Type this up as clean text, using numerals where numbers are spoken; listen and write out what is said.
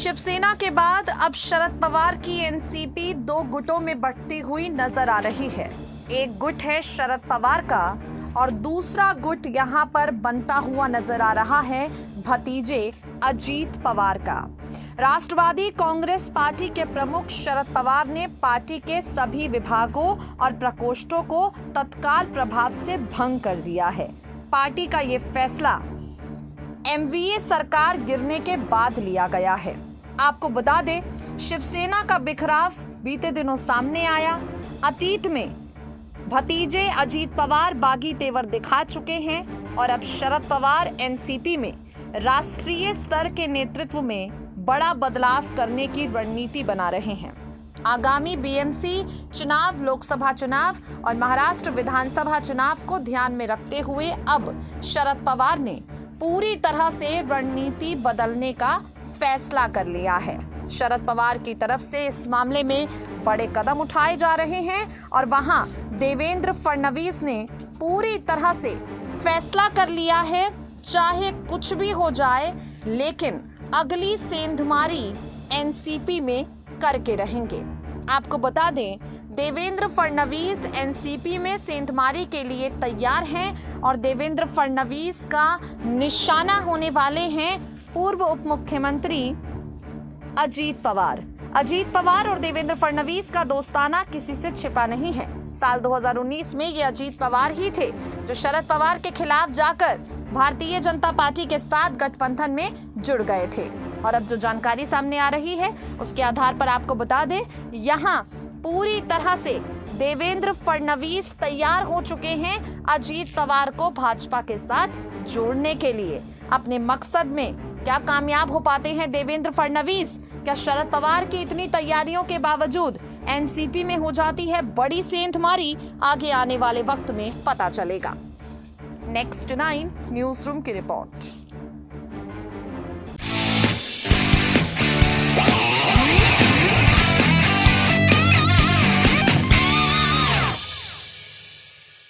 शिवसेना के बाद अब शरद पवार की एनसीपी दो गुटों में बंटती हुई नजर आ रही है। एक गुट है शरद पवार का और दूसरा गुट यहां पर बनता हुआ नजर आ रहा है भतीजे अजीत पवार का। राष्ट्रवादी कांग्रेस पार्टी के प्रमुख शरद पवार ने पार्टी के सभी विभागों और प्रकोष्ठों को तत्काल प्रभाव से भंग कर दिया है। पार्टी का ये फैसला एमवीए सरकार गिरने के बाद लिया गया है। आपको बता दें, शिवसेना का बिखराव बीते दिनों सामने आया। अतीत में भतीजे अजीत पवार बागी तेवर दिखा चुके हैं और अब शरद पवार एनसीपी में राष्ट्रीय स्तर के नेतृत्व में बड़ा बदलाव करने की रणनीति बना रहे हैं। आगामी बीएमसी चुनाव, लोकसभा चुनाव और महाराष्ट्र विधानसभा चुनाव को ध्यान में रखते हुए अब शरद पवार ने पूरी तरह से रणनीति बदलने का फैसला कर लिया है। शरद पवार की तरफ से इस मामले में बड़े कदम उठाए जा रहे हैं और वहां देवेंद्र फडणवीस ने पूरी तरह से फैसला कर लिया है, चाहे कुछ भी हो जाए लेकिन अगली सेंधमारी एनसीपी में करके रहेंगे। आपको बता दें, देवेंद्र फडणवीस एनसीपी में सेंधमारी के लिए तैयार हैं और देवेंद्र फडणवीस का निशाना होने वाले हैं पूर्व उप मुख्यमंत्री अजीत पवार। अजीत पवार और देवेंद्र फडणवीस का दोस्ताना किसी से छिपा नहीं है। साल 2019 में ये अजीत पवार ही थे जो शरद पवार के खिलाफ जाकर भारतीय जनता पार्टी के साथ गठबंधन में जुड़ गए थे। और अब जो जानकारी सामने आ रही है उसके आधार पर आपको बता दें, यहाँ पूरी तरह से देवेंद्र फडणवीस तैयार हो चुके हैं अजीत पवार को भाजपा के साथ जोड़ने के लिए। अपने मकसद में क्या कामयाब हो पाते हैं देवेंद्र फडणवीस? क्या शरद पवार की इतनी तैयारियों के बावजूद एनसीपी में हो जाती है बड़ी सेंधमारी? आगे आने वाले वक्त में पता चलेगा। नेक्स्ट 9 न्यूज रूम की रिपोर्ट।